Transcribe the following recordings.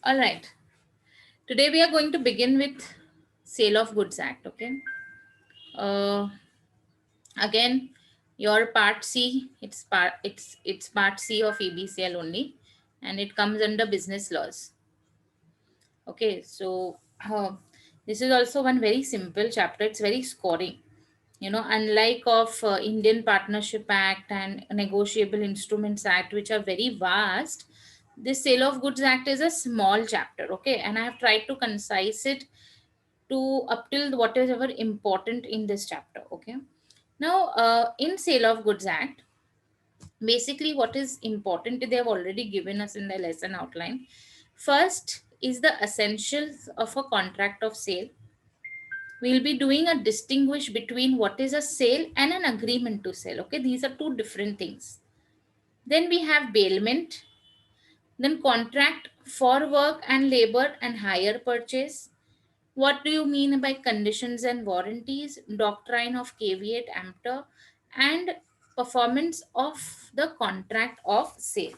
All right. Today we are going to begin with Sale of Goods Act. Okay. Uh, Again, your part C. It's part C of EBCL only, and it comes under business laws. Okay. So this is also one very simple chapter. It's very scoring. Unlike of Indian Partnership Act and Negotiable Instruments Act, which are very vast, this Sale of Goods Act is a small chapter. Okay, and I have tried to concise it to up till whatever important in this chapter. Okay, now in Sale of Goods Act, basically what is important they have already given us in the lesson outline. First is the essentials of a contract of sale. We'll be doing a distinguish between what is a sale and an agreement to sell. Okay, these are two different things. Then we have bailment, then contract for work and labor and hire purchase. What do you mean by conditions and warranties, doctrine of caveat emptor, and performance of the contract of sale?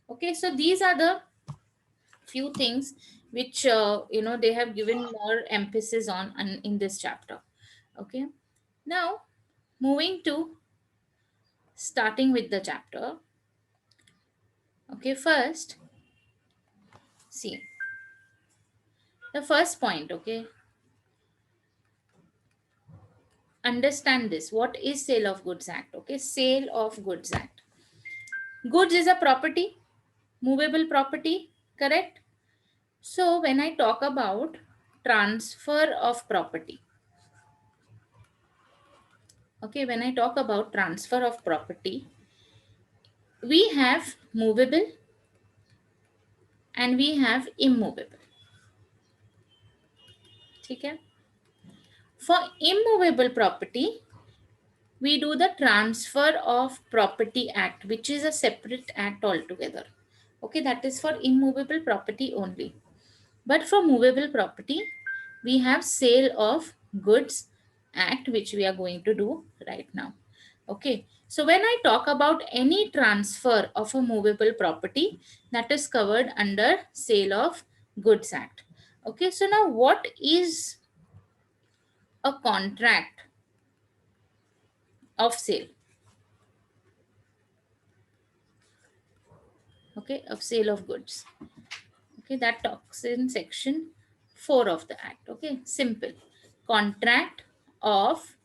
Okay, so these are the few things which they have given more emphasis on in this chapter. Okay, now moving to starting with the chapter. Okay, first see the first point. Okay, understand this. What is Sale of Goods Act? Okay, Sale of Goods Act. Goods is a property, movable property, correct? So when I talk about transfer of property, okay, when I talk about transfer of property, we have movable and we have immovable. Okay? For immovable property, we do the Transfer of Property Act, which is a separate act altogether. Okay, that is for immovable property only. But for movable property, we have Sale of Goods Act, which we are going to do right now. Okay, so when I talk about any transfer of a movable property, that is covered under Sale of Goods Act. Okay, so now what is a contract of sale? Okay, of sale of goods. Okay, that talks in section 4 of the act. Okay, simple. Contract of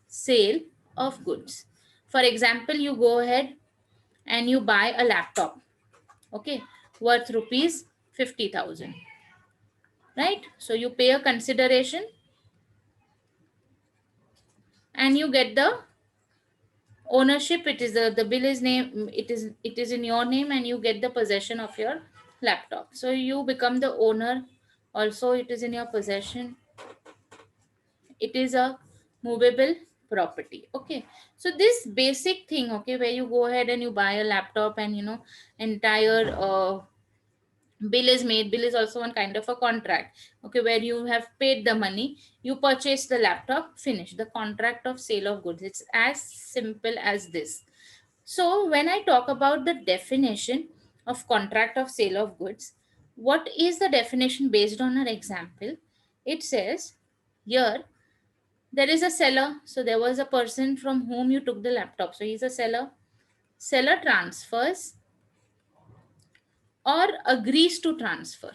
sale of goods. For example, you go ahead and you buy a laptop, okay, worth rupees 50,000, right? So you pay a consideration and you get the ownership. It is the bill is name, it is in your name, and you get the possession of your laptop. So you become the owner. Also, it is in your possession. It is a movable property. Okay, so this basic thing, okay, where you go ahead and you buy a laptop and entire bill is made. Bill is also one kind of a contract. Okay, where you have paid the money, you purchase the laptop, finish the contract of sale of goods. It's as simple as this. So when I talk about the definition of contract of sale of goods, what is the definition based on our example? It says here there is a seller. So there was a person from whom you took the laptop. So he's a seller. Seller transfers or agrees to transfer.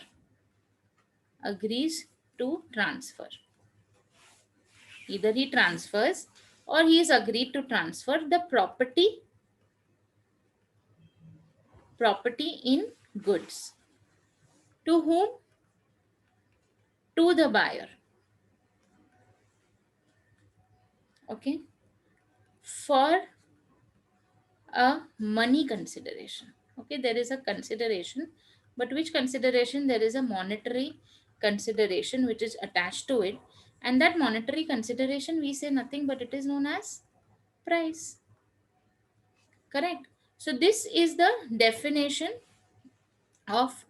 Agrees to transfer. Either he transfers or he is agreed to transfer the property in goods. To whom? To the buyer. Okay, for a money consideration. Okay, there is a consideration, but which consideration? There is a monetary consideration which is attached to it, and that monetary consideration, we say nothing but it is known as price. Correct? So this is the definition of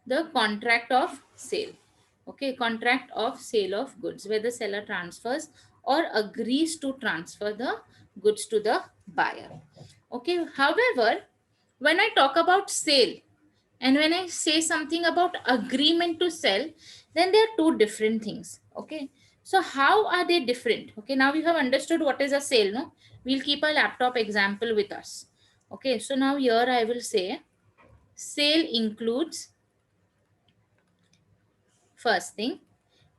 the contract of sale. Okay, contract of sale of goods, where the seller transfers or agrees to transfer the goods to the buyer. Okay, however, when I talk about sale And when I say something about agreement to sell, then they are two different things. Okay. So how are they different? Okay. Now we have understood what is a sale. No, we'll keep a laptop example with us. Okay. So now here I will say sale includes, first thing,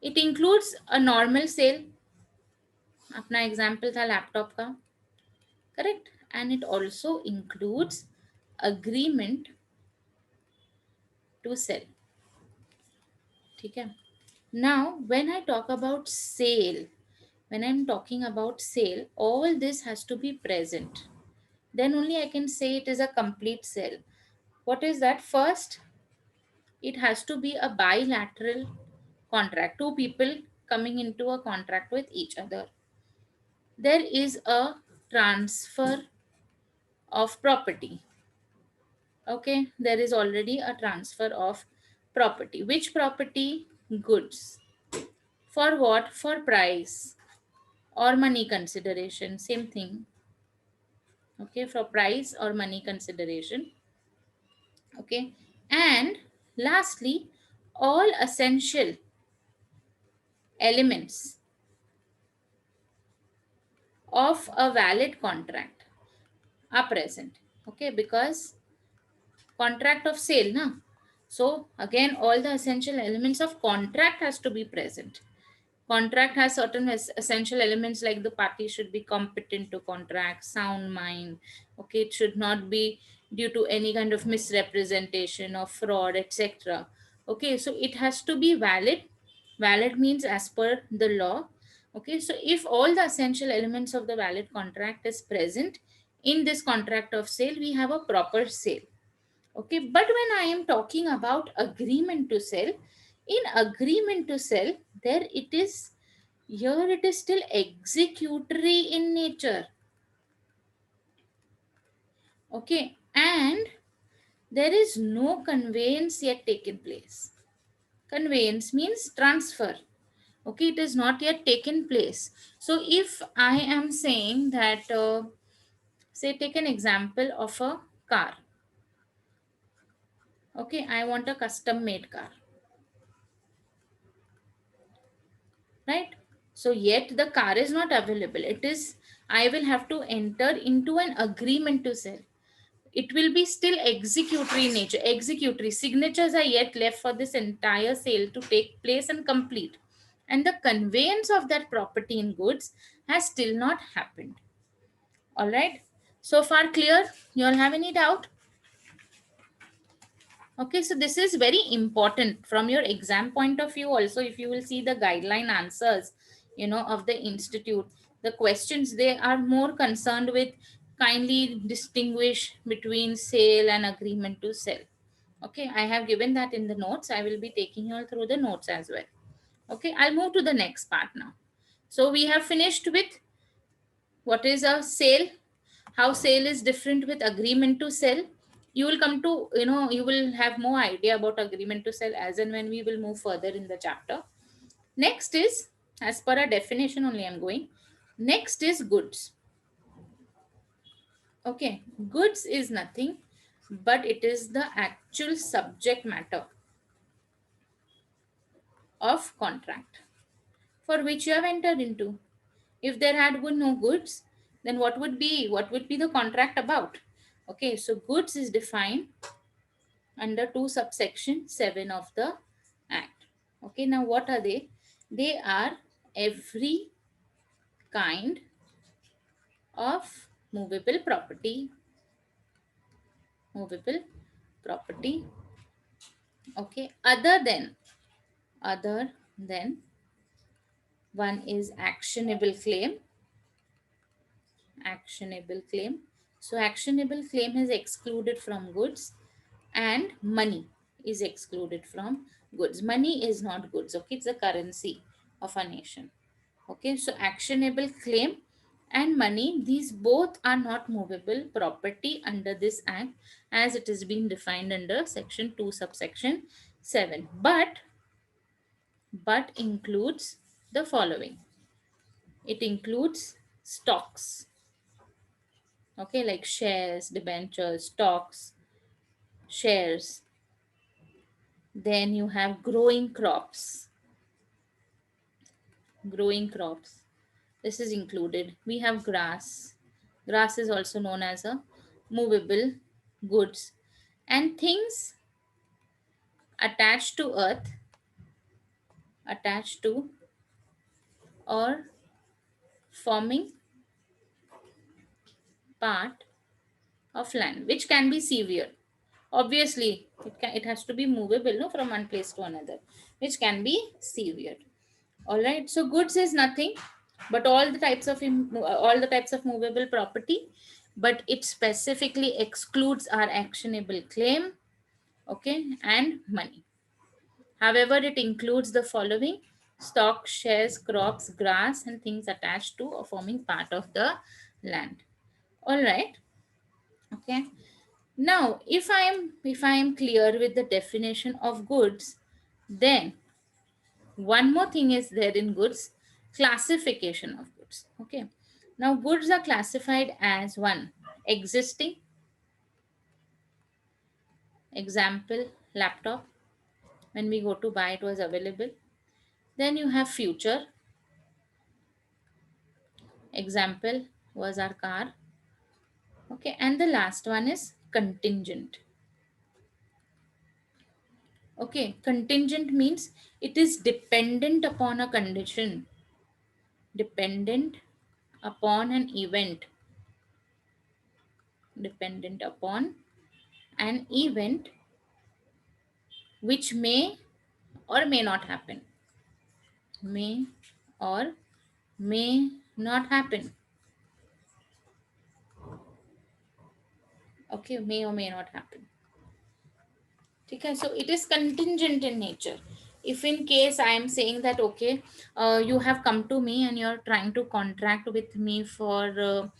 it includes a normal sale. अपना example था laptop का, correct? And it also includes agreement to sell. ठीक है. Now, when I talk about sale, when I'm talking about sale, all this has to be present. Then only I can say it is a complete sale. What is that? First, it has to be a bilateral contract. Two people coming into a contract with each other. There is a transfer of property. Okay, there is already a transfer of property. Which property? Goods. For what? For price or money consideration, same thing. Okay, for price or money consideration. Okay, and lastly, all essential elements of a valid contract are present. Okay, because contract of sale, na, so again all the essential elements of contract has to be present. Contract has certain essential elements like the party should be competent to contract, sound mind. Okay, it should not be due to any kind of misrepresentation or fraud, etc. Okay, so it has to be valid. Valid means as per the law. Okay, so if all the essential elements of the valid contract is present in this contract of sale, we have a proper sale. Okay, but when I am talking about agreement to sell, in agreement to sell, there it is, here it is still executory in nature. Okay, and there is no conveyance yet taken place. Conveyance means transfer. Okay, it is not yet taken place. So if I am saying that, say, take an example of a car. Okay, I want a custom made car, right? So yet the car is not available. It is, I will have to enter into an agreement to sell. It will be still executory in nature. Executory signatures are yet left for this entire sale to take place and complete, and the conveyance of that property in goods has still not happened. All right, so far clear? You all have any doubt? Okay, so this is very important from your exam point of view. Also, if you will see the guideline answers, of the institute, the questions, they are more concerned with kindly distinguish between sale and agreement to sell. Okay, I have given that in the notes. I will be taking you all through the notes as well. Okay, I'll move to the next part now. So we have finished with what is a sale, how sale is different with agreement to sell. You will come to, you will have more idea about agreement to sell as and when we will move further in the chapter. Next is, as per a definition only I'm going, next is goods. Okay, goods is nothing but it is the actual subject matter of contract for which you have entered into. If there had been no goods, then what would be the contract about? Okay, so goods is defined under 2 subsection 7 of the act. Okay, now what are they? They are every kind of movable property. Okay, other than one is actionable claim. So actionable claim is excluded from goods, and money is excluded from goods. Money is not goods. Okay, it's a currency of a nation. Okay, so actionable claim and money, these both are not movable property under this act, as it is being defined under section 2 subsection 7, but includes the following. It includes stocks. Okay, like shares, debentures, stocks, shares. Then you have growing crops. Growing crops. This is included. We have grass. Grass is also known as a movable goods. And things attached to earth, attached to or forming part of land, which can be severe. Obviously, it has to be movable, no, from one place to another, which can be severe. All right. So goods is nothing but all the types of movable property, but it specifically excludes our actionable claim, okay, and money. However, it includes the following: stock, shares, crops, grass, and things attached to or forming part of the land. All right. Okay. Now, if I am clear with the definition of goods, then one more thing is there in goods: classification of goods. Okay. Now, goods are classified as one: existing, example, laptop. When we go to buy, it was available. Then you have future, example was our car. Okay. And the last one is contingent. Okay. Contingent means it is dependent upon a condition, dependent upon an event, dependent upon an event which may or may not happen, may or may not happen. Okay, may or may not happen. Okay, so it is contingent in nature. If in case I am saying that, okay, you have come to me and you're trying to contract with me for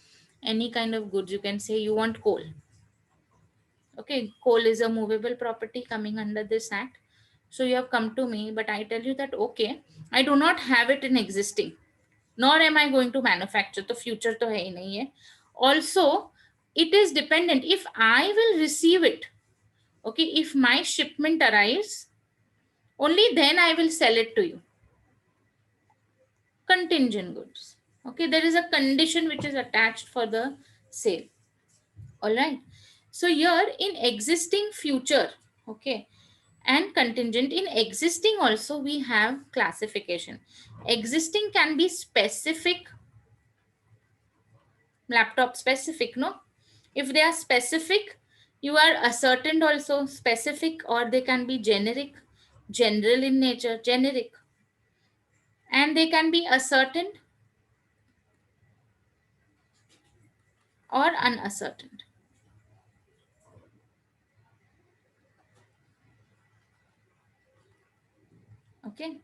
any kind of goods, you can say you want coal. Okay, coal is a movable property coming under this act. So you have come to me, but I tell you that, okay, I do not have it in existing, nor am I going to manufacture. The future to hai nahi hai. Also, it is dependent if I will receive it. Okay, if my shipment arrives, only then I will sell it to you. Contingent goods. Okay, there is a condition which is attached for the sale. All right. So here in existing, future, okay, and contingent, in existing also we have classification. Existing can be specific, laptop specific, no? If they are specific, you are ascertained also specific, or they can be generic, general in nature, generic, and they can be ascertained or unascertained. Okay.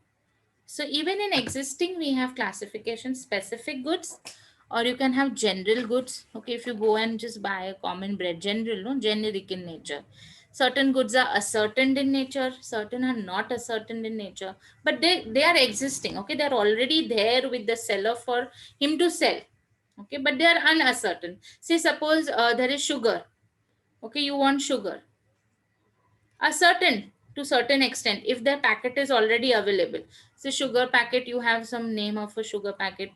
So even in existing, we have classification: specific goods, or you can have general goods. Okay, if you go and just buy a common bread, general, no, generic in nature. Certain goods are ascertained in nature, certain are not ascertained in nature, but they are existing. Okay, they are already there with the seller for him to sell. Okay, but they are unascertained. Say suppose there is sugar. Okay, you want sugar. Ascertained to certain extent if the packet is already available. So sugar packet, you have some name of a sugar packet,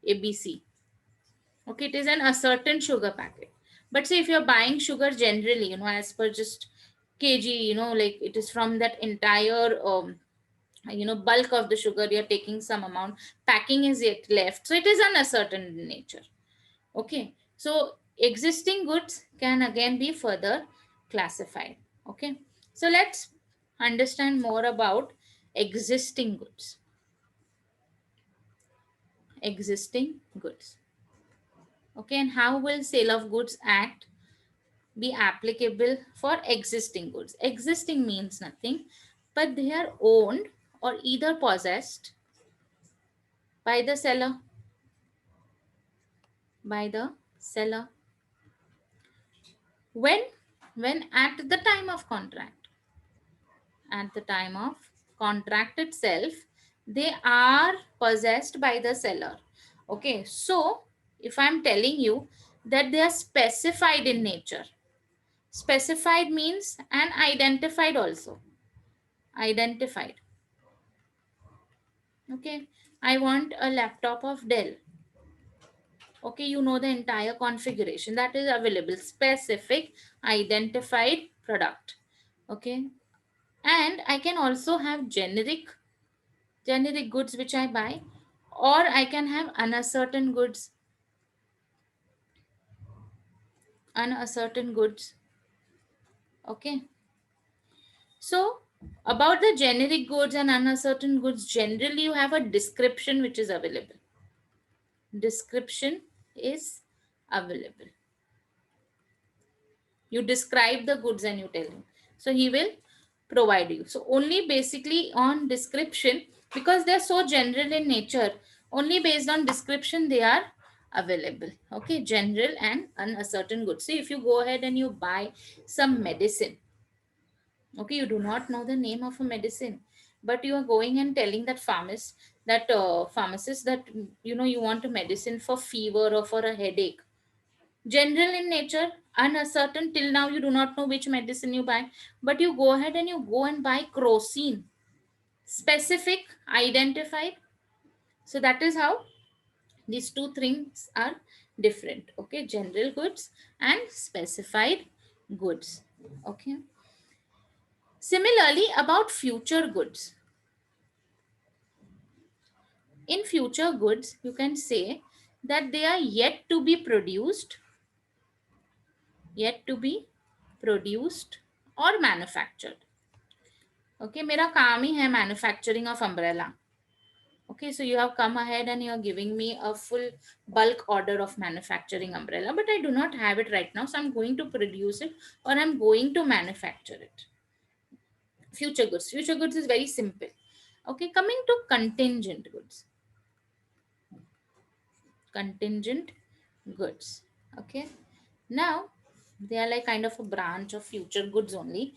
ABC. Okay, it is an ascertained sugar packet. But say if you're buying sugar generally, as per just kg, like it is from that entire bulk of the sugar, you're taking some amount, packing is yet left, so it is unascertained in nature. Okay, so existing goods can again be further classified. Okay, so let's understand more about existing goods. Existing goods. Okay, and how will Sale of Goods Act be applicable for existing goods? Existing means nothing, but they are owned or either possessed by the seller. By the seller. When? When at the time of contract. At the time of contract itself, they are possessed by the seller. Okay, so if I'm telling you that they are specified in nature, specified means and identified also. identified. Okay, I want a laptop of Dell. Okay, you know the entire configuration that is available, specific identified product. Okay, and I can also have generic goods which I buy, or I can have uncertain goods, uncertain goods. Okay, so about the generic goods and uncertain goods, generally you have a description which is available. Description is available. You describe the goods and you tell him, so he will provide you. So only basically on description, because they're so general in nature, only based on description they are available. Okay, general and uncertain goods. So if you go ahead and you buy some medicine, okay, you do not know the name of a medicine, but you are going and telling that pharmacist that you want a medicine for fever or for a headache. General in nature, uncertain, till now you do not know which medicine you buy, but you go ahead and you go and buy crocin. Specific, identified. So that is how these two things are different. Okay, general goods and specified goods. Okay, similarly about future goods. In future goods, you can say that they are yet to be produced or manufactured. Okay, मेरा काम ही है manufacturing of umbrella. Okay, so you have come ahead and you are giving me a full bulk order of manufacturing umbrella, but I do not have it right now, so I'm going to produce it or I'm going to manufacture it. Future goods. Future goods is very simple. Okay, coming to contingent goods. Contingent goods. Okay, now they are like kind of a branch of future goods only,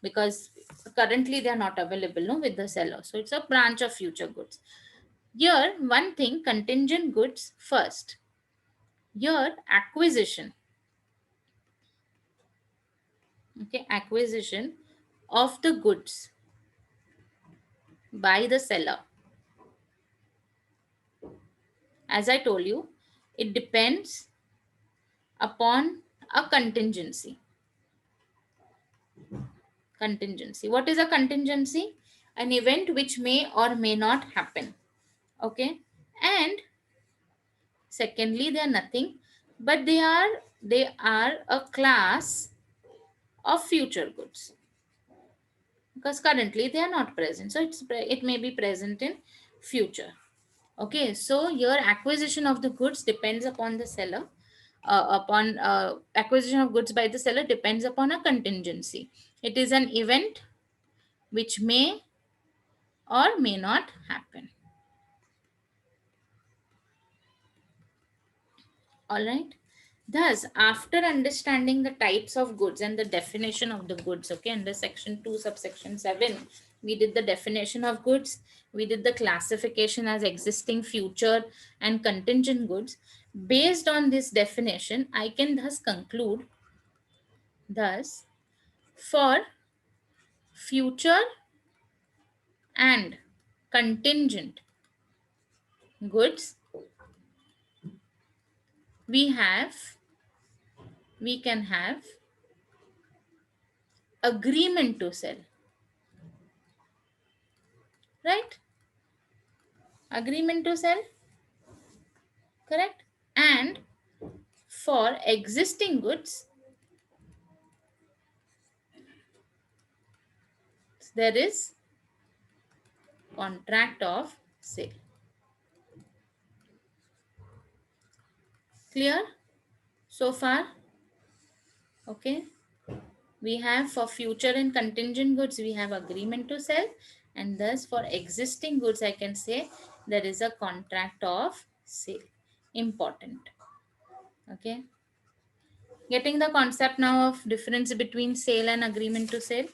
because currently they are not available, no, with the seller, so it's a branch of future goods. Here one thing, contingent goods first. Here acquisition. Okay, acquisition of the goods by the seller. As I told you, it depends upon a contingency. Contingency. What is a contingency? An event which may or may not happen. Okay, and secondly, they are nothing but they are a class of future goods, because currently they are not present, so it may be present in future. Okay, so your acquisition of the goods depends upon the seller, upon acquisition of goods by the seller depends upon a contingency. It is an event which may or may not happen. All right. Thus, after understanding the types of goods and the definition of the goods, okay, under section 2, subsection 7, we did the definition of goods, we did the classification as existing, future, and contingent goods. Based on this definition, I can thus conclude, thus, for future and contingent goods, we can have agreement to sell, right? Agreement to sell, correct? And for existing goods, there is contract of sale. Clear so far? Okay, we have for future and contingent goods, we have agreement to sell, and thus for existing goods, I can say there is a contract of sale. Important. Okay, getting the concept now of difference between sale and agreement to sale?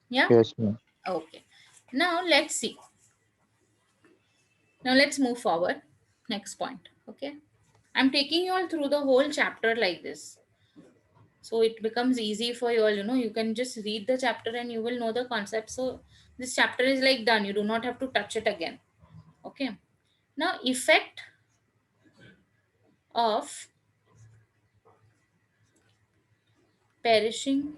Yeah. Yes, ma'am. Okay, now let's see. Now let's move forward. Next point. Okay, I'm taking you all through the whole chapter like this. So it becomes easy for you all, you can just read the chapter and you will know the concept. So this chapter is like done. You do not have to touch it again. Okay. Now, effect of perishing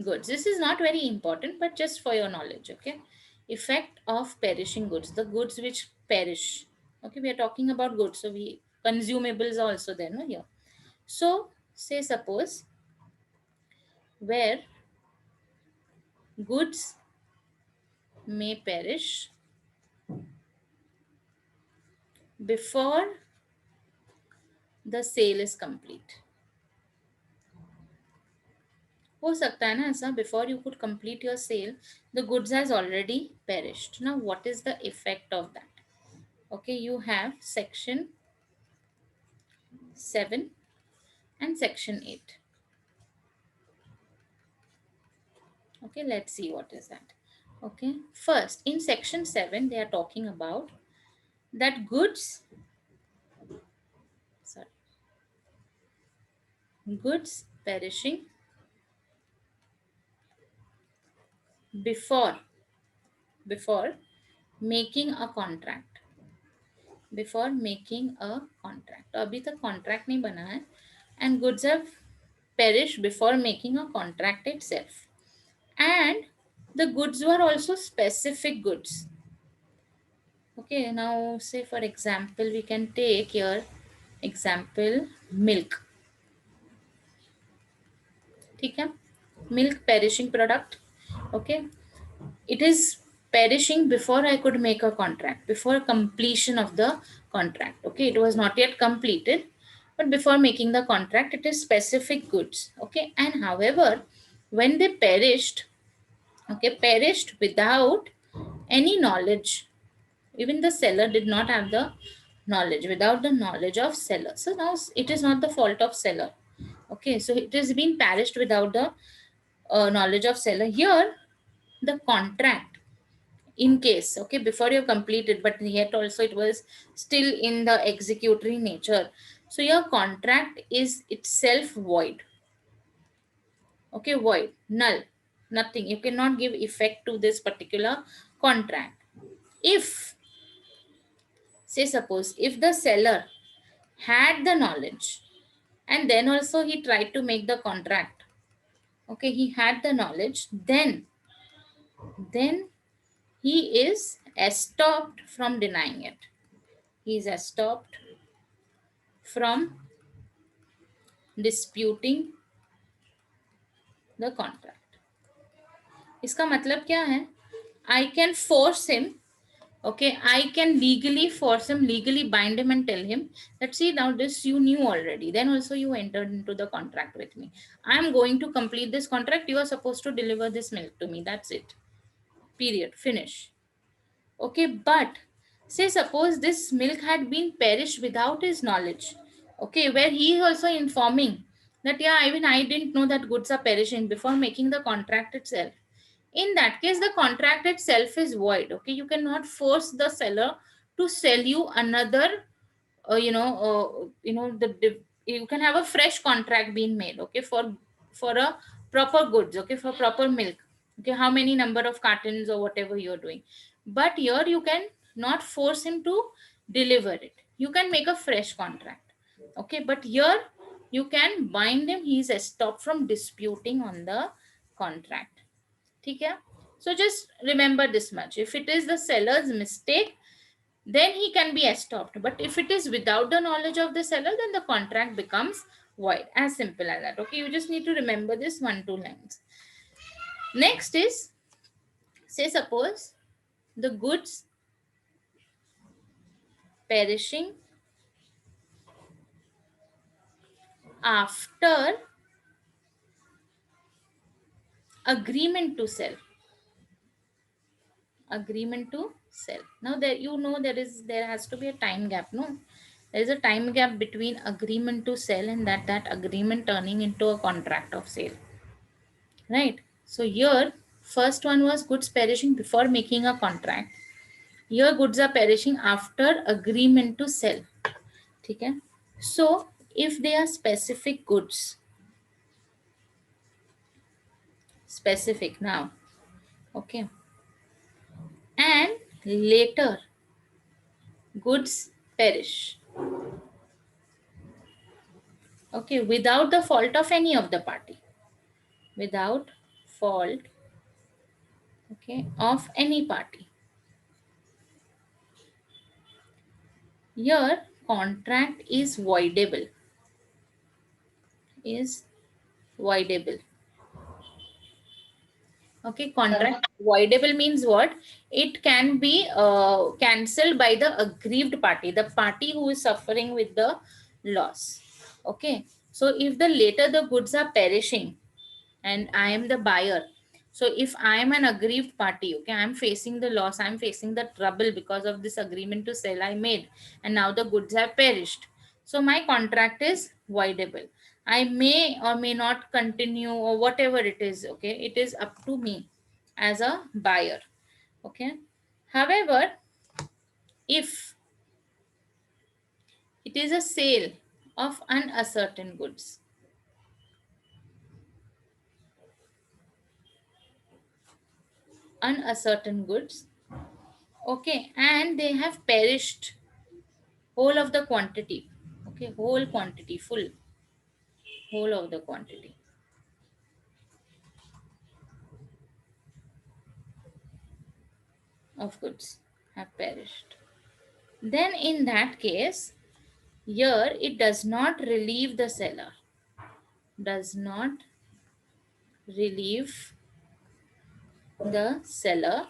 goods. This is not very important, but just for your knowledge. Okay. Effect of perishing goods, the goods which perish. Okay. We are talking about goods. So we consumables are also there, no, here. So say suppose where goods may perish before the sale is complete. हो सकता है ना ऐसा, before you could complete your sale, the goods has already perished. Now what is the effect of that? Okay, you have section 7 and section 8. Okay, let's see what is that. Okay, first in section 7 they are talking about that sorry goods perishing before making a contract. Before making a contract, तो अभी तक contract नहीं बना है, and goods have perished before making a contract itself, and the goods were also specific goods. Okay, now say for example we can take here example milk. ठीक है, milk perishing product. Okay, it is perishing before I could make a contract, before completion of the contract. Okay, it was not yet completed, but before making the contract, it is specific goods. Okay, and however, when they perished, okay, perished without any knowledge, even the seller did not have the knowledge, without the knowledge of seller. So now it is not the fault of seller. Okay, so it has been perished without the knowledge of seller. Here, the contract, in case, okay, before you complete it, but yet also it was still in the executory nature, so your contract is itself void. Okay, void, null, nothing, you cannot give effect to this particular contract. If, say suppose, if the seller had the knowledge and then also he tried to make the contract, okay, he had the knowledge, then he is stopped from denying it. He is stopped from disputing the contract. इसका मतलब क्या है? I can force him, okay, I can legally force him, legally bind him and tell him that, see, now this you knew already, then also you entered into the contract with me. I am going to complete this contract. You are supposed to deliver this milk to me. That's it. Period. Finish. Okay, but say suppose this milk had been perished without his knowledge. Okay, where he is also informing that, yeah, even I didn't know that goods are perishing before making the contract itself. In that case, the contract itself is void. Okay, you cannot force the seller to sell you another, you can have a fresh contract being made. Okay, for a proper goods. Okay, for proper milk. Okay, how many number of cartons or whatever you're doing. But here you can not force him to deliver it. You can make a fresh contract. Okay, but here you can bind him. He is stopped from disputing on the contract. Okay, so just remember this much. If it is the seller's mistake, then he can be stopped. But if it is without the knowledge of the seller, then the contract becomes void. As simple as that. Okay, you just need to remember this 1-2 lines. Next is, say suppose the goods perishing after agreement to sell. Agreement to sell. Now there, there has to be a time gap. No, there is a time gap between agreement to sell and that agreement turning into a contract of sale, right? So here first one was goods perishing before making a contract. Here goods are perishing after agreement to sell. Okay, so if they are specific goods, specific now. Okay. And later goods perish. Okay, without the fault of any of the party. Without fault, okay, of any party. Your contract is voidable. Is voidable. Okay, contract voidable means what? It can be cancelled by the aggrieved party, the party who is suffering with the loss. Okay, so if the later the goods are perishing and I am the buyer, so if I am an aggrieved party, okay, I am facing the loss, I am facing the trouble because of this agreement to sell I made, and now the goods have perished. So my contract is voidable. I may or may not continue or whatever it is, okay, it is up to me as a buyer. Okay. However, if it is a sale of uncertain goods, uncertain goods, okay, and they have perished whole of the quantity, okay, whole quantity, full, whole of the quantity of goods have perished, then in that case, here it does not relieve the seller, does not relieve the seller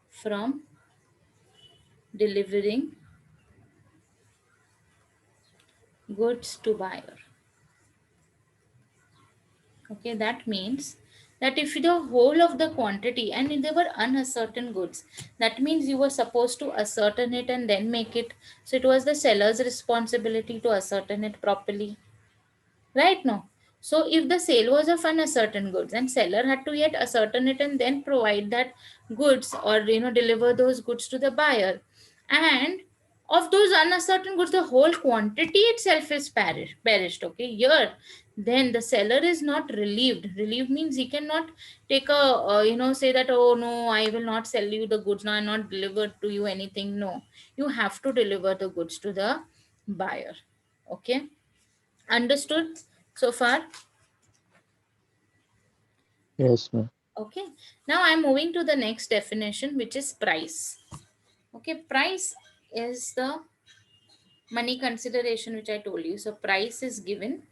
from delivering goods to buyer. Okay, that means that if the whole of the quantity and there were uncertain goods, that means you were supposed to ascertain it and then make it. So it was the seller's responsibility to ascertain it properly. Right now. So if the sale was of uncertain goods and seller had to yet ascertain it and then provide that goods or deliver those goods to the buyer, and of those uncertain goods the whole quantity itself is perished, okay, here then the seller is not relieved means he cannot take a say that, oh no, I will not sell you the goods now, I not deliver to you anything. No, you have to deliver the goods to the buyer. Okay, understood so far? Yes, ma'am. Okay, now I'm moving to the next definition, which is price. Okay, price is the money consideration which I told you. So price is given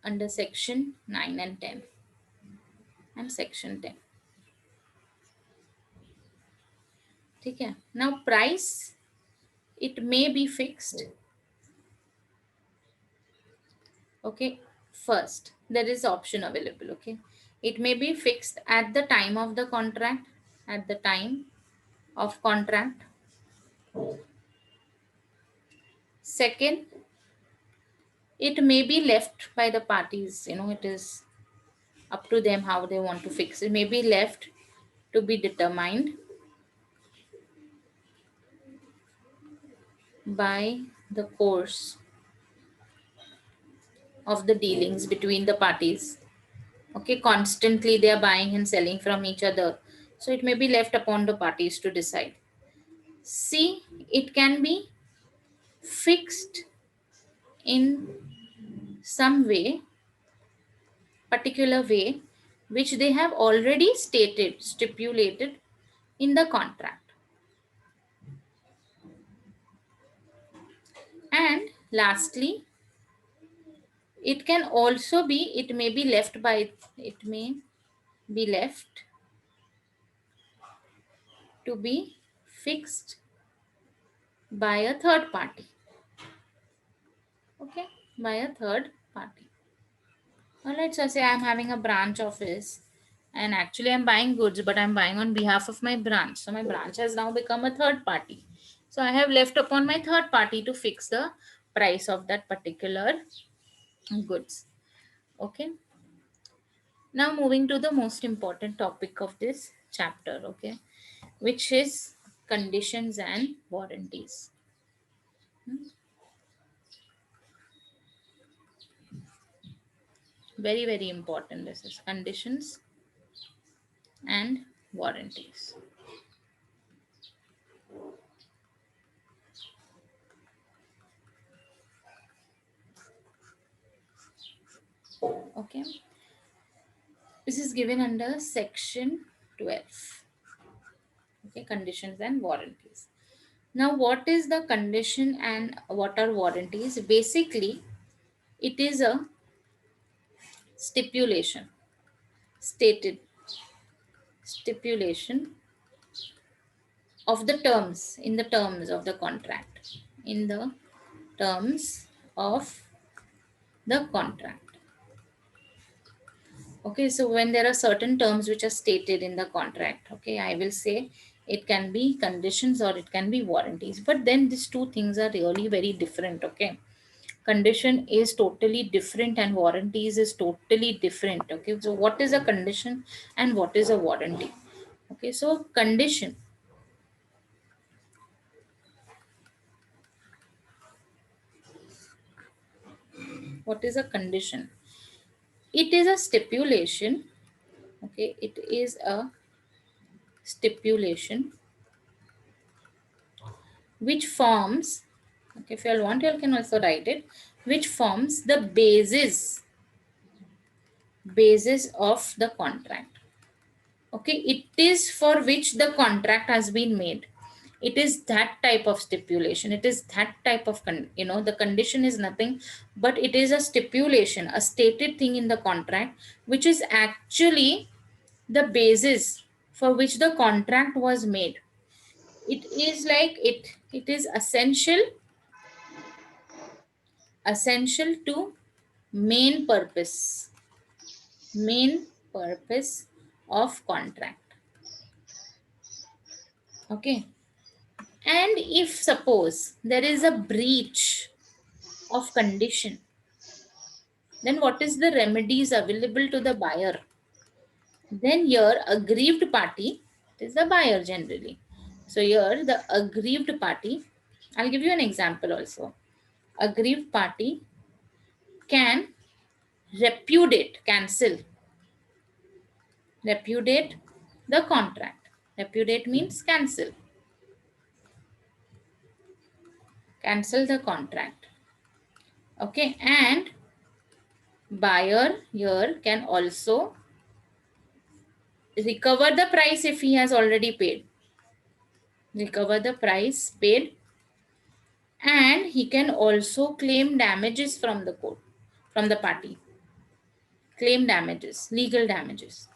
under section 9 and 10 and section 10. Okay, now price, it may be fixed. Okay, first there is option available. Okay, it may be fixed at the time of the contract, at the time of contract. Second, it may be left by the parties, it is up to them how they want to fix it. May be left to be determined by the course of the dealings between the parties. Okay, constantly they are buying and selling from each other, so it may be left upon the parties to decide. C, it can be fixed in some way, particular way, which they have already stated, stipulated in the contract. And lastly, it can also be, it may be left by, it may be left to be fixed by a third party. Okay, by a third party. Now let's just say I'm having a branch office and actually I'm buying goods, but I'm buying on behalf of my branch. So my branch has now become a third party. So I have left upon my third party to fix the price of that particular goods. Okay. Now moving to the most important topic of this chapter, okay, which is conditions and warranties. Very, very important. This is conditions and warranties. Okay. This is given under section 12. Okay, conditions and warranties. Now, what is the condition and what are warranties? Basically, it is a stipulation, stated stipulation of the terms, in the terms of the contract, in the terms of the contract. Okay, so when there are certain terms which are stated in the contract, okay, I will say it can be conditions or it can be warranties. But then these two things are really very different, okay. Condition is totally different and warranties is totally different, okay. So what is a condition and what is a warranty? Okay, so condition, what is a condition? It is a stipulation, okay, it is a stipulation which forms, okay, if you all want you all can also write it, which forms the basis of the contract. Okay, it is for which the contract has been made. It is that type of stipulation, it is that type of the condition is nothing but it is a stipulation, a stated thing in the contract which is actually the basis for which the contract was made. It is like it is essential to main purpose of contract. Okay, and if suppose there is a breach of condition, then what is the remedies available to the buyer? Then here aggrieved party, it is the buyer generally. So here the aggrieved party, I'll give you an example also. Aggrieved party can repudiate the contract. Repudiate means cancel the contract. Okay, and buyer here can also recover the price if he has already paid. Recover the price paid, and he can also claim damages from the court, from the party. Claim damages, legal damages,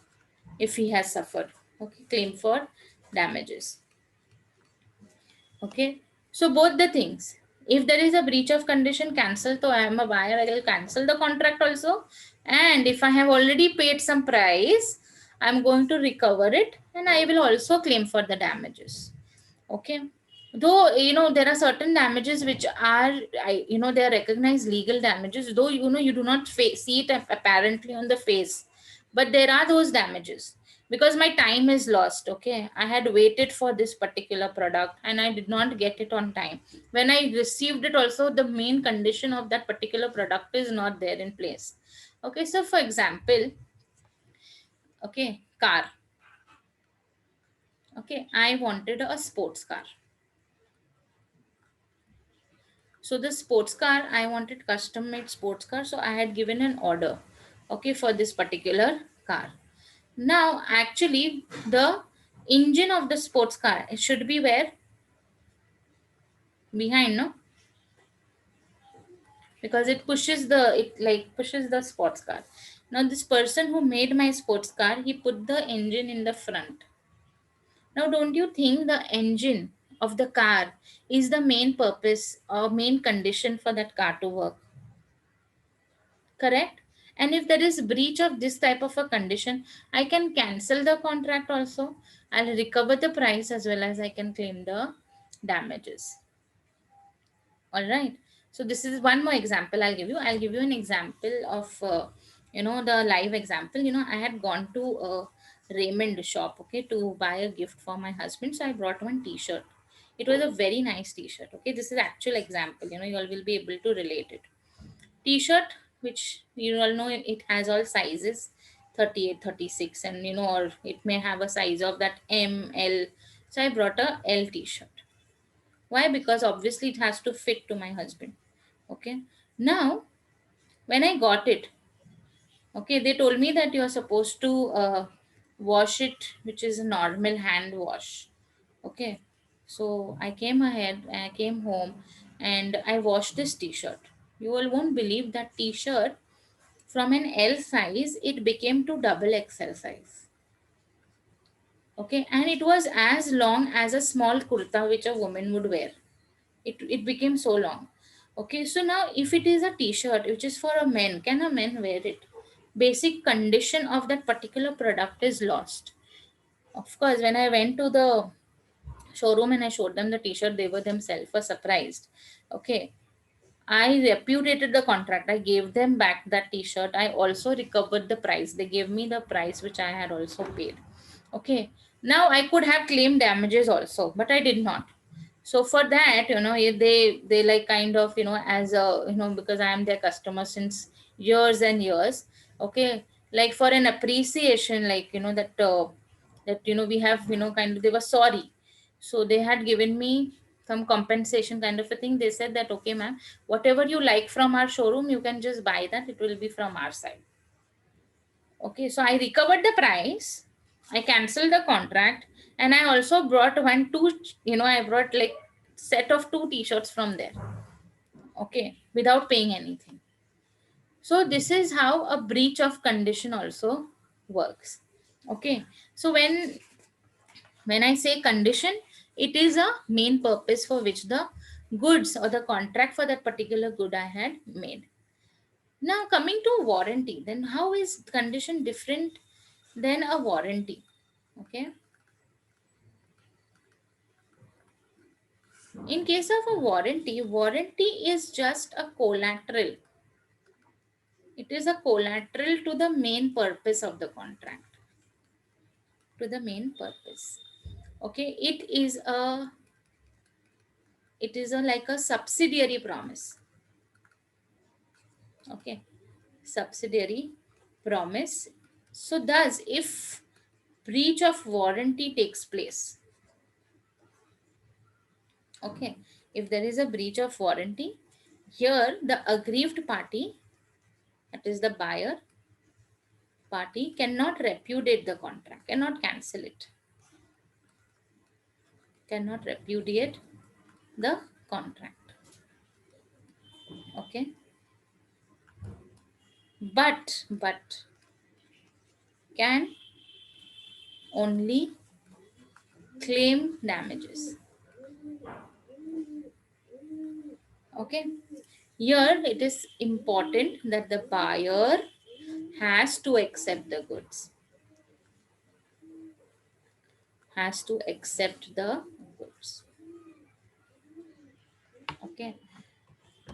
if he has suffered. Okay, claim for damages. Okay, so both the things. If there is a breach of condition, cancel. So I am a buyer, I will cancel the contract also. And if I have already paid some price, I am going to recover it and I will also claim for the damages. Okay, though there are certain damages which are they are recognized legal damages, though you do not see it apparently on the face, but there are those damages because my time is lost. Okay, I had waited for this particular product and I did not get it on time. When I received it also, the main condition of that particular product is not there in place. Okay, so for example, okay, car. Okay, I wanted a sports car. So the sports car, I wanted custom made sports car. So I had given an order, okay, for this particular car. Now, actually, the engine of the sports car, it should be where? Behind, no? Because it pushes the sports car. Now, this person who made my sports car, he put the engine in the front. Now, don't you think the engine of the car is the main purpose or main condition for that car to work? Correct? And if there is breach of this type of a condition, I can cancel the contract also. I'll recover the price as well as I can claim the damages. All right. So this is one more example I'll give you. I'll give you an example of the live example. I had gone to a Raymond shop, okay, to buy a gift for my husband. So I brought one T-shirt. It was a very nice T-shirt. Okay, this is actual example. You all will be able to relate it. T-shirt which you all know it has all sizes, 38, 36, and or it may have a size of that M, L. So I brought a L t-shirt. Why? Because obviously it has to fit to my husband. Okay. Now, when I got it, okay, they told me that you're supposed to wash it, which is a normal hand wash. Okay. So I came home and I washed this t-shirt. You all won't believe that t-shirt from an L size, it became to double XL size. Okay. And it was as long as a small kurta which a woman would wear. It became so long. Okay. So now if it is a t-shirt which is for a man, can a man wear it? Basic condition of that particular product is lost. Of course, when I went to the showroom and I showed them the t-shirt, they were themselves surprised. Okay. I repudiated the contract. I gave them back that t-shirt. I also recovered the price. They gave me the price which I had also paid. Okay. Now I could have claimed damages also, but I did not. So for that, they like kind of, as a, because I am their customer since years and years. Okay. Like for an appreciation, like, that we have, kind of, they were sorry. So they had given me some compensation kind of a thing. They said that, okay, ma'am, whatever you like from our showroom, you can just buy that. It will be from our side. Okay, so I recovered the price. I canceled the contract, and I also brought I brought like set of two t-shirts from there. Okay, without paying anything. So this is how a breach of condition also works. Okay, so when I say condition, it is a main purpose for which the goods or the contract for that particular good I had made. Now coming to warranty, then how is condition different than a warranty? Okay. In case of a warranty, warranty is just a collateral. It is a collateral to the main purpose of the contract. To the main purpose. Okay. It is a like a subsidiary promise. Okay. Subsidiary promise. So thus, if breach of warranty takes place, okay, if there is a breach of warranty, here the aggrieved party, that is the buyer party, cannot repudiate the contract, cannot cancel it, cannot repudiate the contract. Okay, but can only claim damages. Okay, here it is important that the buyer has to accept the goods, has to accept the goods. Okay,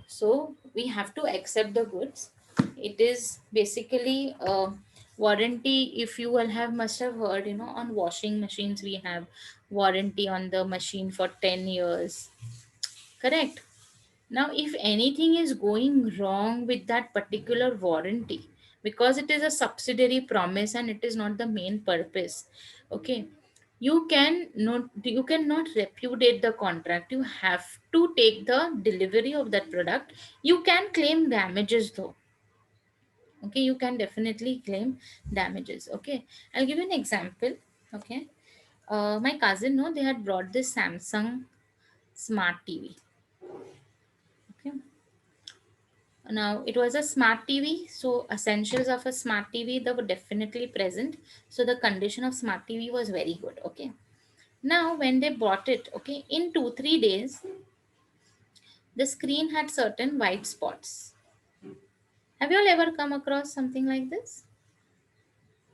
so we have to accept the goods. It is basically a warranty. If you will have must have heard, on washing machines we have warranty on the machine for 10 years, correct? Now if anything is going wrong with that particular warranty, because it is a subsidiary promise and it is not the main purpose, okay, you cannot repudiate the contract. You have to take the delivery of that product. You can claim damages though. Okay, you can definitely claim damages. Okay, I'll give you an example. Okay, my cousin, no, they had brought this Samsung smart TV. Okay, now it was a smart TV, so essentials of a smart TV they were definitely present. So the condition of smart TV was very good. Okay, now when they bought it, okay, in 2 3 days the screen had certain white spots. Have you all ever come across something like this?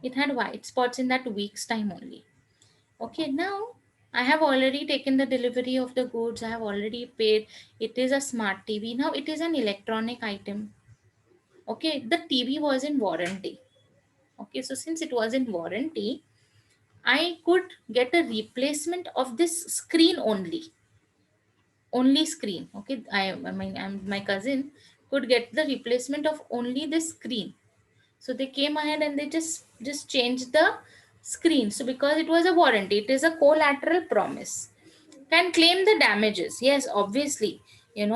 It had white spots in that week's time only. Okay, now I have already taken the delivery of the goods, I have already paid. It is a smart TV. Now it is an electronic item. Okay, the TV was in warranty. Okay, so since it was in warranty, I could get a replacement of this screen only. Only screen. Okay, my cousin could get the replacement of only the screen. So they came ahead and they just changed the screen. So because it was a warranty, it is a collateral promise. Can claim the damages. Yes, obviously.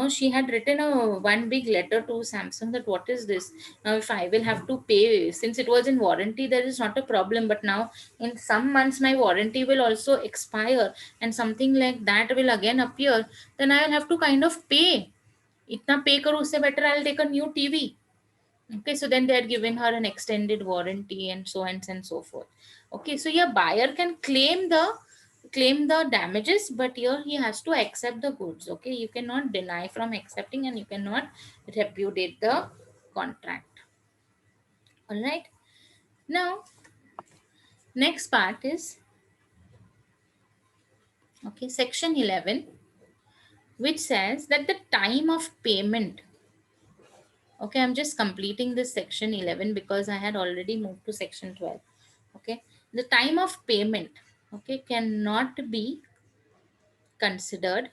She had written a one big letter to Samsung that what is this? Now, if I will have to pay, since it was in warranty, there is not a problem. But now, in some months, my warranty will also expire and something like that will again appear. Then I will have to kind of pay. Itna pay karo, usse better I'll take a new TV. Okay, so then they had given her an extended warranty and so on and so forth. Okay, so your buyer can claim the damages, but here he has to accept the goods. Okay, you cannot deny from accepting and you cannot repudiate the contract. All right. Now, next part is okay, section 11, which says that the time of payment. Okay, I'm just completing this section 11 because I had already moved to section 12. Okay, the time of payment, okay, considered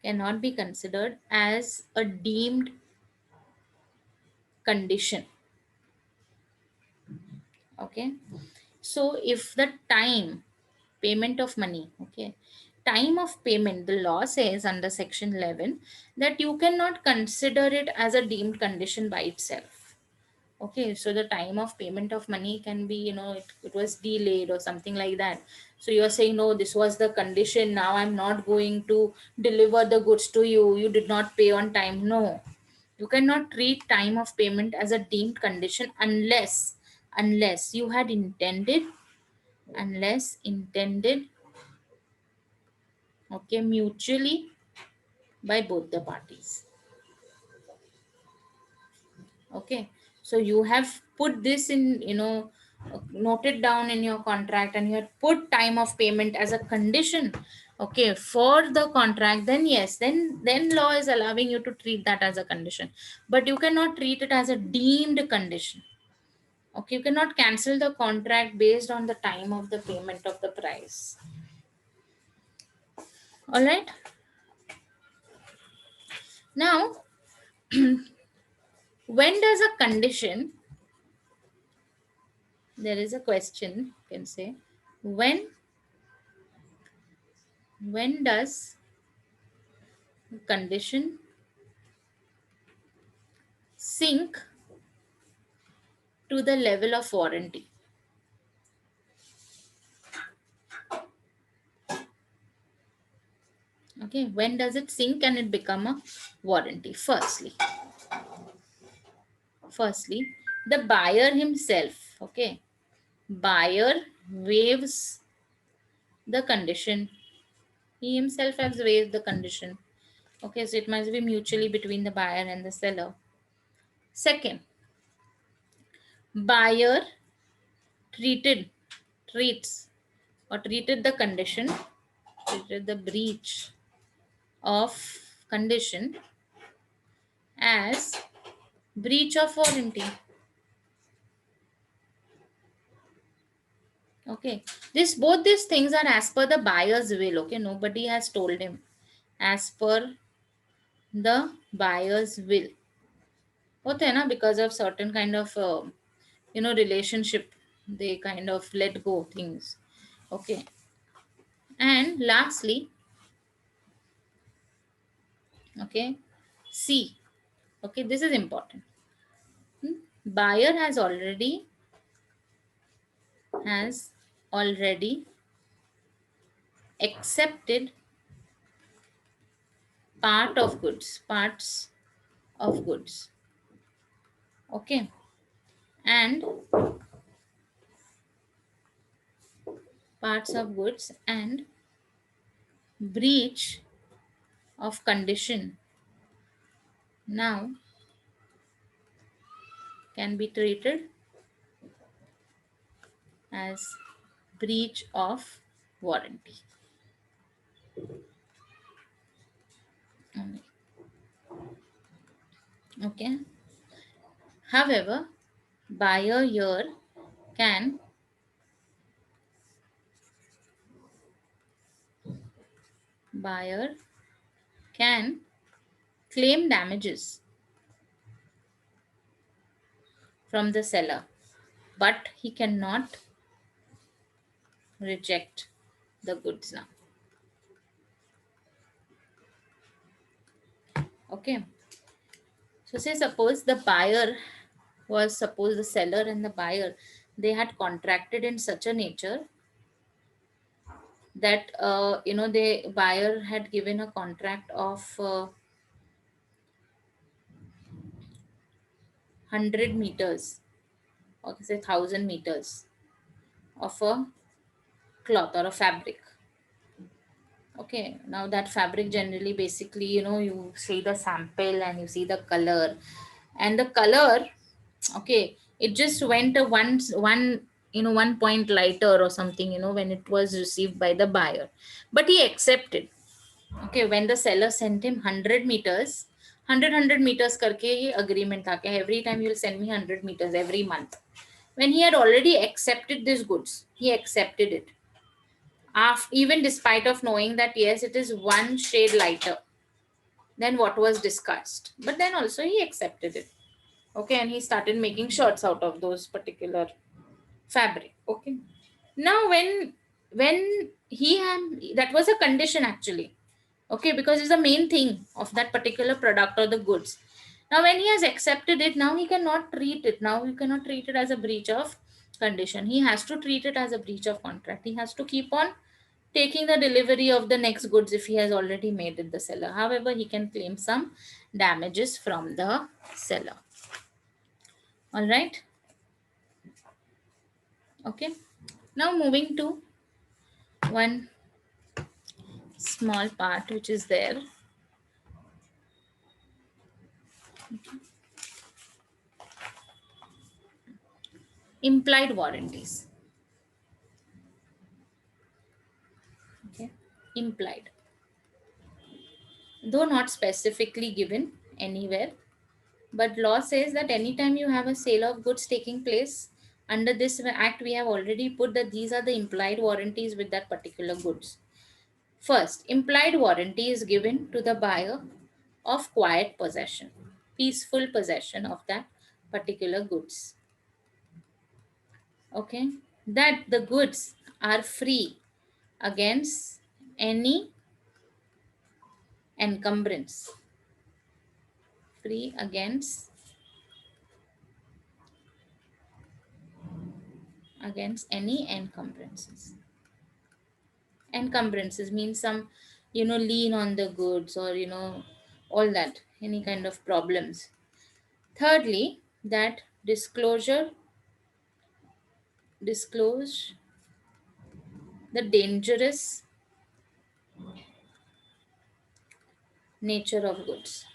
cannot be considered as a deemed condition. Okay, so if the time payment of money, okay, time of payment, the law says under section 11 that you cannot consider it as a deemed condition by itself. Okay, so the time of payment of money can be, it was delayed or something like that. So you're saying, no, this was the condition. Now I'm not going to deliver the goods to you. You did not pay on time. No, you cannot treat time of payment as a deemed condition unless you had intended, okay, mutually by both the parties. Okay, so you have put this in, noted down in your contract and you had put time of payment as a condition, okay, for the contract. Then yes, then law is allowing you to treat that as a condition, but you cannot treat it as a deemed condition. Okay, you cannot cancel the contract based on the time of the payment of the price. All right. Now, when does a condition, there is a question, you can say, when does condition sink to the level of warranty? Okay, when does it sink and it become a warranty? Firstly, the buyer himself, okay, buyer waives the condition. He himself has waived the condition. Okay, so it must be mutually between the buyer and the seller. Second, buyer treated, treats, or treated the condition, treated the breach of condition as breach of warranty. Okay, both these things are as per the buyer's will. Okay, nobody has told him. As per the buyer's will. होते हैं ना, because of certain kind of relationship, they kind of let go things. Okay, and lastly, okay, C. Okay, this is important. Buyer has already accepted parts of goods. Okay, and parts of goods and breach of condition now can be treated as breach of warranty. Okay, however, buyer here can buyer can claim damages from the seller, but he cannot reject the goods now. Okay. So say suppose the buyer was, suppose the seller and the buyer, they had contracted in such a nature that the buyer had given a contract of 100 meters, or say 1000 meters of a cloth or a fabric. Okay, now that fabric generally, basically, you see the sample and you see the color, and the color, okay, it just went a one point lighter or something, when it was received by the buyer, but he accepted. Okay, when the seller sent him 100 meters, 100 meters करके ये agreement था कि every time you'll send me 100 meters every month. When he had already accepted these goods, he accepted it. Even despite of knowing that yes, it is one shade lighter than what was discussed. But then also he accepted it. Okay, and he started making shirts out of those particular fabric. Okay. Now when he had, that was a condition actually. Okay, because it's the main thing of that particular product or the goods. Now when he has accepted it, now he cannot treat it, now he cannot treat it as a breach of condition. He has to treat it as a breach of contract. He has to keep on taking the delivery of the next goods if he has already made it the seller. However, he can claim some damages from the seller. All right. Okay. Now moving to one small part which is there. Implied warranties. Okay. Implied. Though not specifically given anywhere, but law says that anytime you have a sale of goods taking place under this act, we have already put that these are the implied warranties with that particular goods. First, implied warranty is given to the buyer of quiet possession, peaceful possession of that particular goods. Okay, that the goods are free against any encumbrance, free against any encumbrances. Encumbrances means some, lien on the goods, or all that, any kind of problems. Thirdly, that disclose the dangerous nature of goods.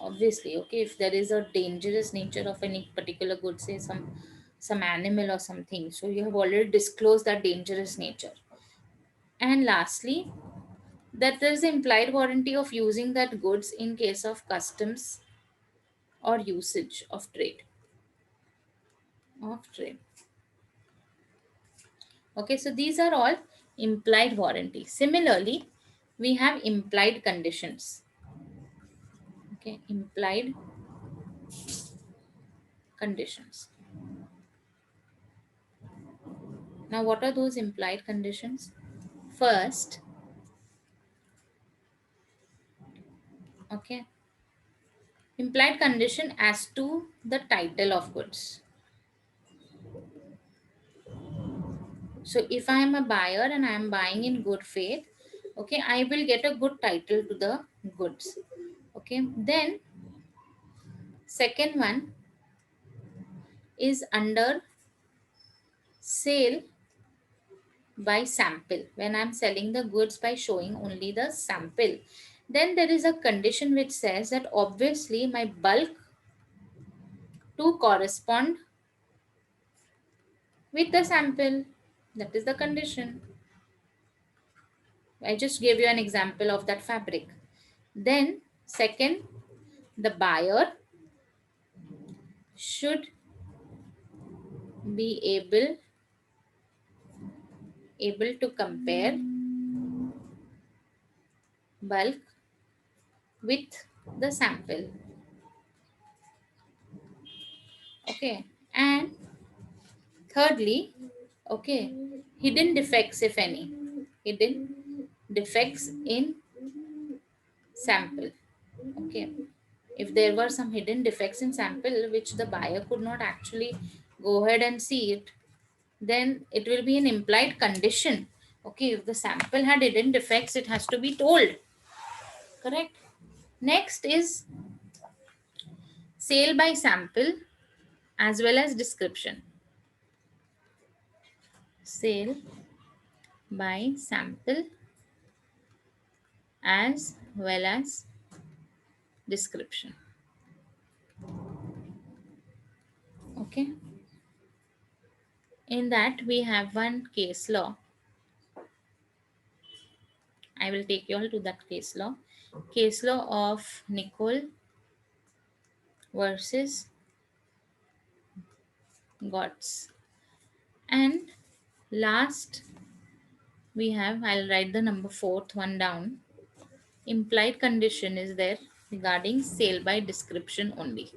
Obviously, okay, if there is a dangerous nature of any particular good, say some animal or something, so you have already disclosed that dangerous nature. And lastly, that there is implied warranty of using that goods in case of customs or usage of trade. Okay, so these are all implied warranty. Similarly, we have implied conditions. Okay, implied conditions. Now, what are those implied conditions? First, okay, implied condition as to the title of goods. So, if I am a buyer and I am buying in good faith, okay, I will get a good title to the goods. Okay, then second one is under sale by sample. When I'm selling the goods by showing only the sample, then there is a condition which says that obviously my bulk to correspond with the sample. That is the condition. I just gave you an example of that fabric. Then second, the buyer should be able able to compare bulk with the sample. Okay, and thirdly, okay, hidden defects, if any, hidden defects in sample. Okay, if there were some hidden defects in sample which the buyer could not actually go ahead and see it, then it will be an implied condition. Okay, if the sample had hidden defects, it has to be told. Correct. Next is sale by sample as well as description. Sale by sample as well as description. Okay. In that we have one case law. I will take you all to that case law. Case law of Nicole versus Gotts. And last we have, I'll write the number fourth one down. Implied condition is there regarding sale by description only.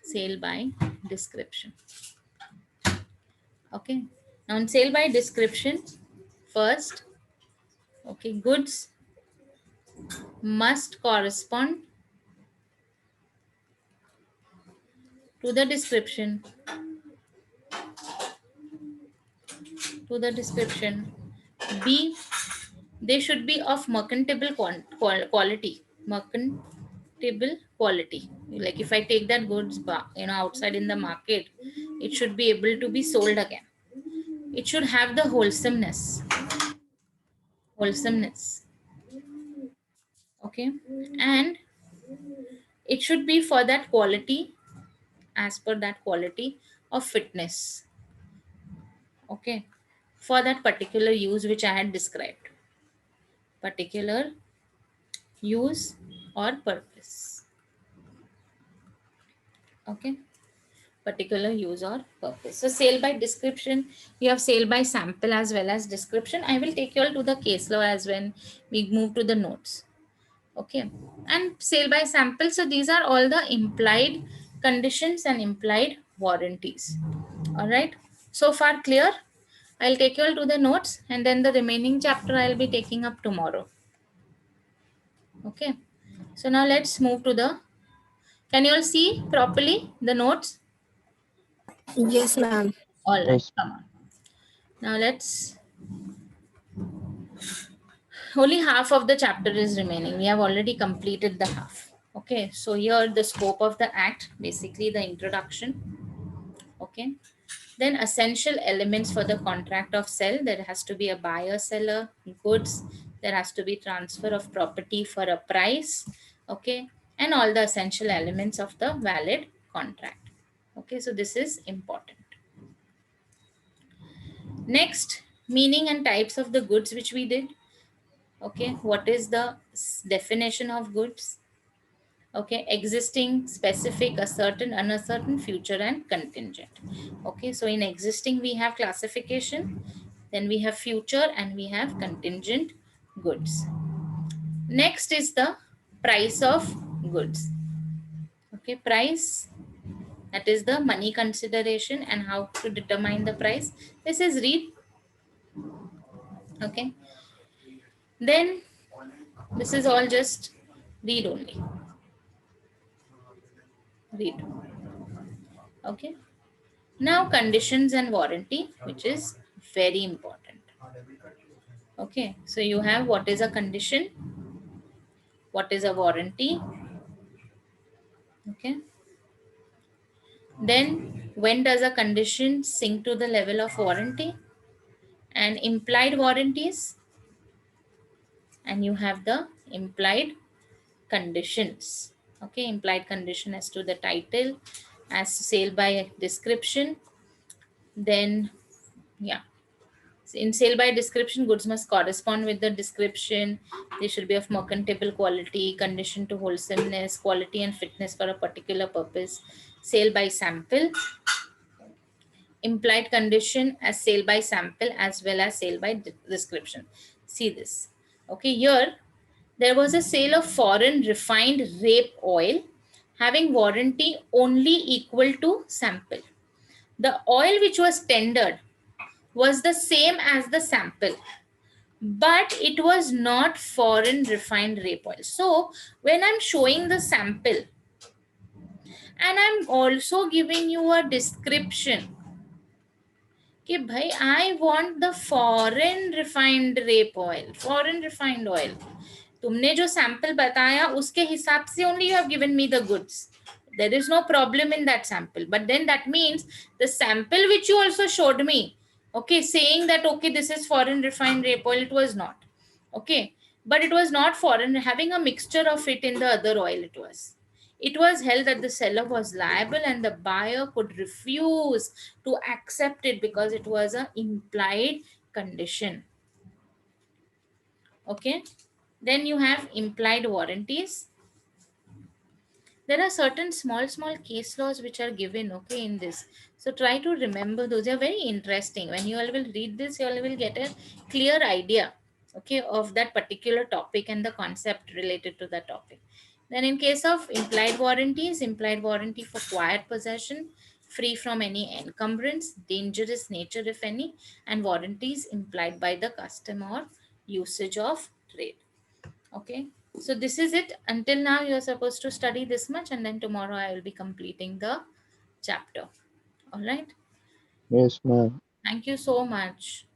Sale by description. Okay. Now in sale by description, first, okay, goods must correspond to the description. To the description. B, they should be of mercantile quality. Mercantile quality. Like if I take that goods outside in the market, it should be able to be sold again. It should have the wholesomeness. Okay, and it should be for that quality, as per that quality of fitness. Okay, for that particular use which I had described. Particular use or purpose. Okay, particular use or purpose. So sale by description, you have sale by sample as well as description. I will take you all to the case law as when we move to the notes. Okay, and sale by sample, so these are all the implied conditions and implied warranties. All right, so far clear? I'll take you all to the notes, and then the remaining chapter I'll be taking up tomorrow. Okay, so now let's move to the, can you all see properly the notes? Yes, ma'am. All right, come on. Now let's, only half of the chapter is remaining. We have already completed the half. Okay, so here the scope of the act, basically the introduction. Okay, then essential elements for the contract of sale. There has to be a buyer seller goods, there has to be transfer of property for a price. Okay, and all the essential elements of the valid contract. Okay, so this is important. Next, meaning and types of the goods which we did. Okay, what is the definition of goods? Okay, existing, specific, a certain, uncertain, future, and contingent. Okay, so in existing we have classification, then we have future, and we have contingent goods. Next is the price of goods. Okay, price, that is the money consideration and how to determine the price. This is read. Okay, then this is all just read only. Read. Okay, now conditions and warranty, which is very important. Okay, so you have what is a condition, what is a warranty. Okay, then when does a condition sink to the level of warranty, and implied warranties, and you have the implied conditions. Okay, implied condition as to the title, as sale by description. Then yeah, in sale by description, goods must correspond with the description. They should be of mercantile quality, condition to wholesomeness, quality and fitness for a particular purpose. Sale by sample, implied condition as sale by sample as well as sale by description. See this. Okay, here there was a sale of foreign refined rape oil having warranty only equal to sample. The oil which was tendered was the same as the sample, but it was not foreign refined rape oil. So when I'm showing the sample and I'm also giving you a description कि भाई I want the foreign refined rape oil, foreign refined oil. तुमने जो sample बताया उसके हिसाब से only you have given me the goods. There is no problem in that sample. But then that means the sample which you also showed me, okay, saying that, okay, this is foreign refined rape oil, it was not. Okay. But it was not foreign, having a mixture of it in the other oil it was. It was held that the seller was liable and the buyer could refuse to accept it because it was an implied condition. Okay. Then you have implied warranties. There are certain small case laws which are given, okay, in this. So try to remember those. They are very interesting. When you all will read this, you all will get a clear idea, okay, of that particular topic and the concept related to that topic. Then in case of implied warranties, implied warranty for quiet possession, free from any encumbrance, dangerous nature if any, and warranties implied by the customer or usage of trade. Okay, so this is it. Until now you are supposed to study this much, and then tomorrow I will be completing the chapter. All right, Yes, ma'am. thank you so much.